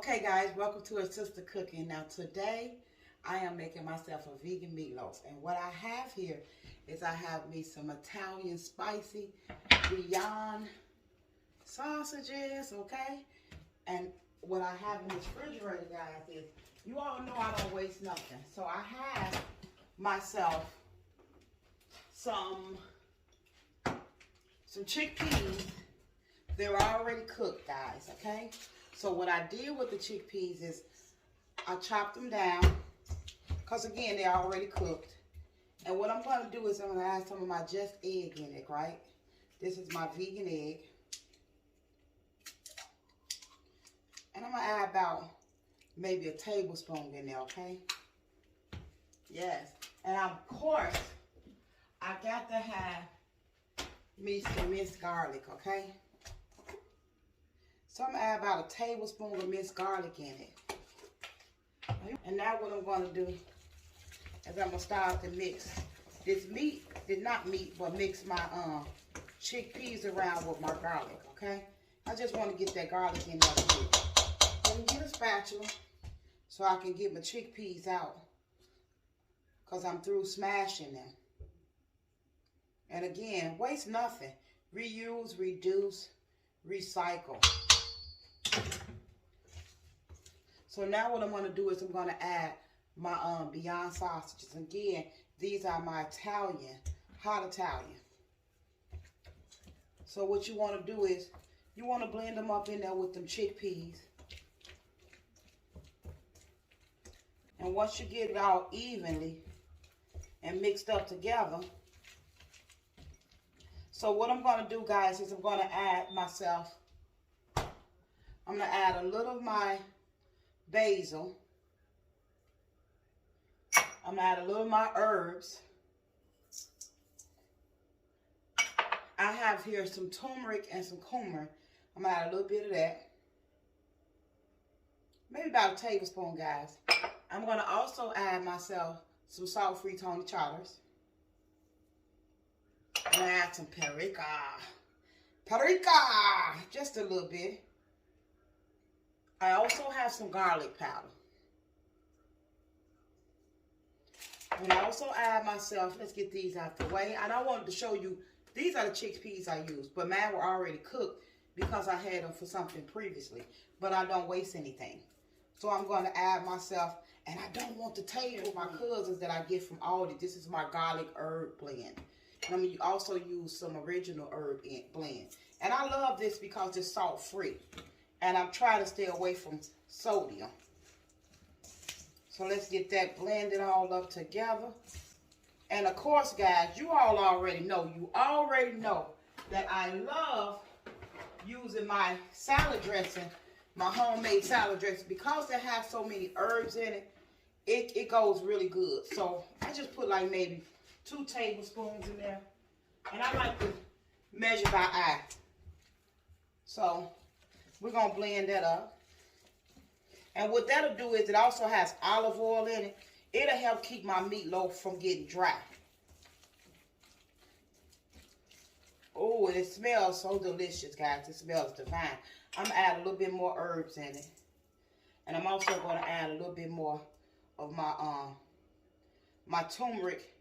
Okay guys, welcome to a sister cooking. Now today I am making myself a vegan meatloaf, and what I have here is I have me some Italian spicy Beyond sausages, okay? And what I have in this refrigerator, guys, is you all know I don't waste nothing. So I have myself some chickpeas. They're already cooked, guys, okay? So what I did with the chickpeas is I chopped them down because, again, they're already cooked. And what I'm going to do is I'm going to add some of my just egg in it, right? This is my vegan egg. And I'm going to add about maybe a tablespoon in there, okay? Yes. And, of course, I got to have me some minced garlic, okay? So I'm going to add about a tablespoon of minced garlic in it. And now what I'm going to do is I'm going to start to mix this mix my chickpeas around with my garlic, okay? I just want to get that garlic in there too. Let me get a spatula so I can get my chickpeas out because I'm through smashing them. And again, waste nothing. Reuse, reduce, recycle. So now what I'm going to do is I'm going to add my Beyond sausages. Again, these are my hot Italian. So what you want to do is you want to blend them up in there with them chickpeas. And once you get it all evenly and mixed up together, so what I'm going to do, guys, is I'm going to add a little of my basil. I'm going to add a little of my herbs. I have here some turmeric and some cumin. I'm going to add a little bit of that. Maybe about a tablespoon, guys. I'm going to also add myself some salt-free Tony Chatters. I'm going to add some Paprika. Just a little bit. I also have some garlic powder. And I also add myself, let's get these out the way. And I wanted to show you, these are the chickpeas I used, but mine were already cooked because I had them for something previously. But I don't waste anything. So I'm going to add myself, and I don't want to taste with my cousins that I get from Aldi. This is my garlic herb blend. And I'm going to also use some original herb blend. And I love this because it's salt free. And I'm trying to stay away from sodium. So let's get that blended all up together. And of course, guys, you all already know. You already know that I love using my salad dressing, my homemade salad dressing, because it has so many herbs in it. It goes really good. So I just put like maybe 2 tablespoons in there. And I like to measure by eye. So we're going to blend that up. And what that'll do is it also has olive oil in it. It'll help keep my meatloaf from getting dry. Oh, and it smells so delicious, guys. It smells divine. I'm going to add a little bit more herbs in it. And I'm also going to add a little bit more of my my turmeric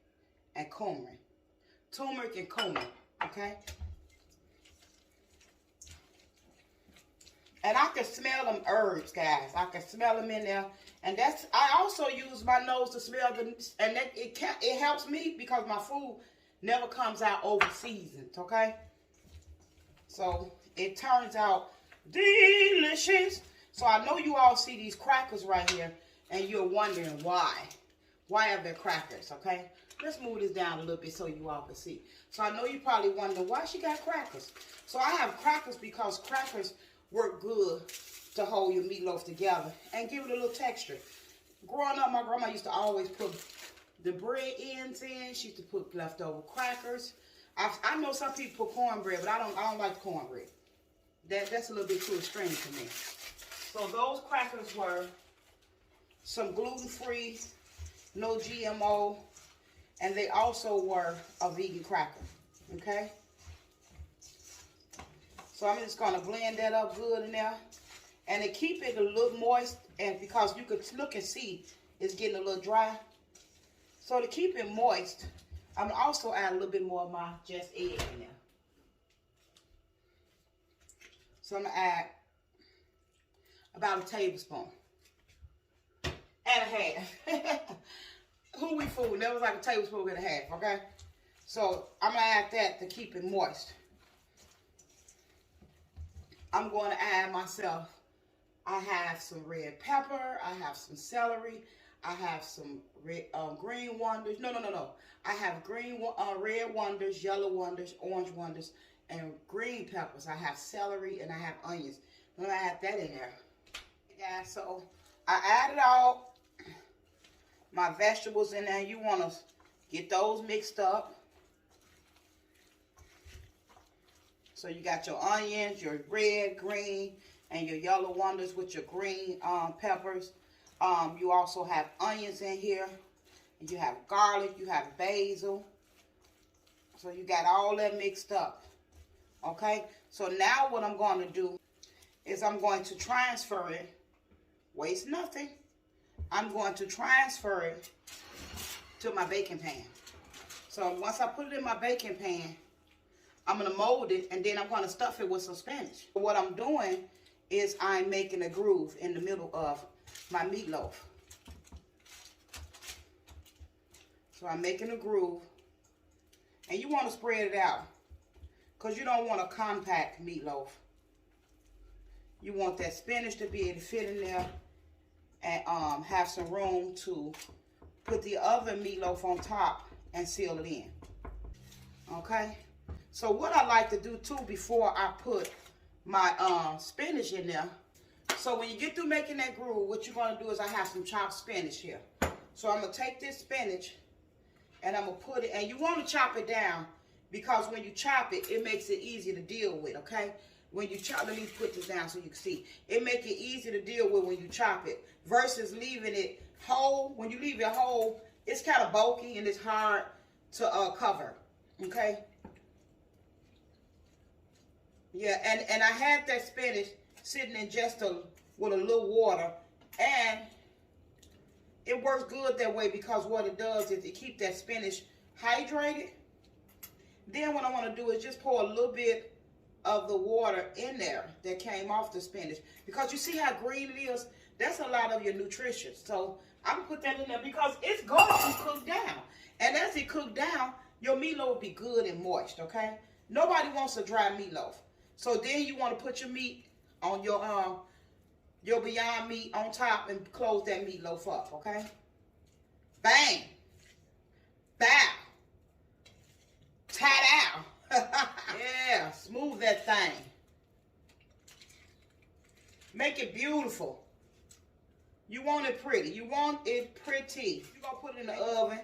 and cumin. Turmeric and cumin, okay? And I can smell them herbs, guys. I can smell them in there. And I also use my nose to smell them. And it helps me because my food never comes out over seasoned, okay? So it turns out delicious. So I know you all see these crackers right here. And you're wondering why. Why are there crackers, okay? Let's move this down a little bit so you all can see. So I know you probably wonder why she got crackers. So I have crackers because crackers work good to hold your meatloaf together and give it a little texture. Growing up, my grandma used to always put the bread ends in. She used to put leftover crackers. I know some people put cornbread, but I don't like cornbread. That's a little bit too extreme to me. So those crackers were some gluten-free, no GMO, and they also were a vegan cracker, okay? So I'm just going to blend that up good in there. And to keep it a little moist, and because you could look and see it's getting a little dry. So to keep it moist, I'm gonna also add a little bit more of my just egg in there. So I'm gonna add about a tablespoon and a half. Who we fool? That was like a tablespoon and a half, okay? So I'm gonna add that to keep it moist. I'm going to add myself, I have some red pepper, I have some celery, I have some red, green wonders. No. I have red wonders, yellow wonders, orange wonders, and green peppers. I have celery and I have onions. I'm gonna add that in there. Yeah, so I added all my vegetables in there. You want to get those mixed up. So you got your onions, your red, green, and your yellow wonders with your green peppers. You also have onions in here. And you have garlic, you have basil. So you got all that mixed up. Okay? So now what I'm going to do is I'm going to transfer it. Waste nothing. I'm going to transfer it to my baking pan. So once I put it in my baking pan, I'm going to mold it, and then I'm going to stuff it with some spinach. What I'm doing is I'm making a groove in the middle of my meatloaf. So I'm making a groove, and you want to spread it out because you don't want a compact meatloaf. You want that spinach to be able to fit in there and have some room to put the other meatloaf on top and seal it in. Okay? So what I like to do too before I put my spinach in there, so when you get through making that groove, what you're going to do is I have some chopped spinach here. So I'm going to take this spinach and I'm going to put it, and you want to chop it down because when you chop it, it makes it easy to deal with, okay? When you chop, let me put this down so you can see. It makes it easy to deal with when you chop it versus leaving it whole. When you leave it whole, it's kind of bulky and it's hard to cover, okay? Yeah, and I had that spinach sitting in just with a little water, and it works good that way because what it does is it keeps that spinach hydrated. Then what I want to do is just pour a little bit of the water in there that came off the spinach, because you see how green it is? That's a lot of your nutrition. So I'm going to put that in there because it's going to cook down. And as it cooks down, your meatloaf will be good and moist, okay? Nobody wants a dry meatloaf. So then you want to put your meat on your Beyond Meat on top and close that meatloaf up, okay? Bang! Bow! Ta-dow! Yeah, smooth that thing. Make it beautiful. You want it pretty. You want it pretty. You're going to put it in the oven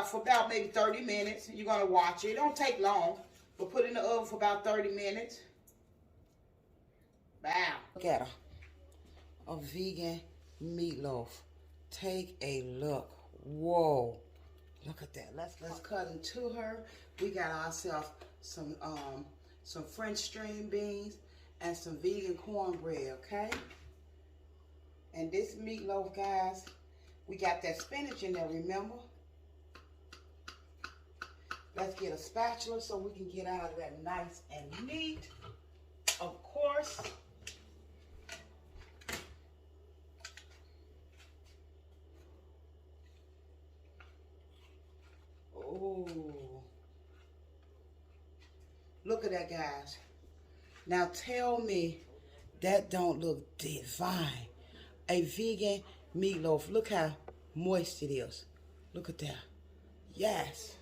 for about maybe 30 minutes. You're going to watch it. It don't take long, but put it in the oven for about 30 minutes. Wow. Look at her. A vegan meatloaf. Take a look. Whoa. Look at that. Let's cut into her. We got ourselves some French string beans and some vegan cornbread, okay? And this meatloaf, guys, we got that spinach in there, remember? Let's get a spatula so we can get out of that nice and neat. Of course. Oh, look at that, guys. Now tell me that don't look divine. A vegan meatloaf. Look how moist it is. Look at that. Yes.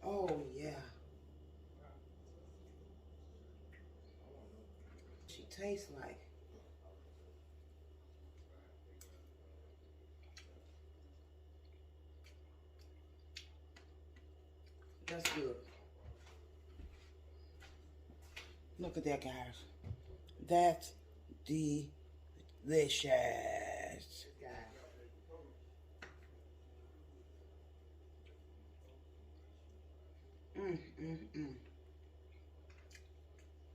Oh, yeah. She tastes like. That's good. Look at that, guys. That's delicious.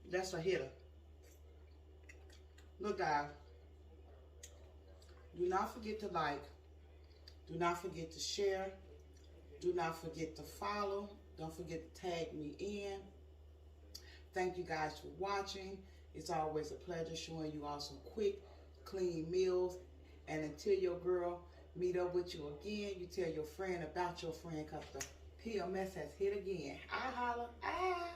That's a hitter. Look, guys, do not forget to like. Do not forget to share. Do not forget to follow. Don't forget to tag me in. Thank you guys for watching. It's always a pleasure showing you all some quick, clean meals. And until your girl meet up with you again, you tell your friend about your friend because the PMS has hit again. I holla. Ah.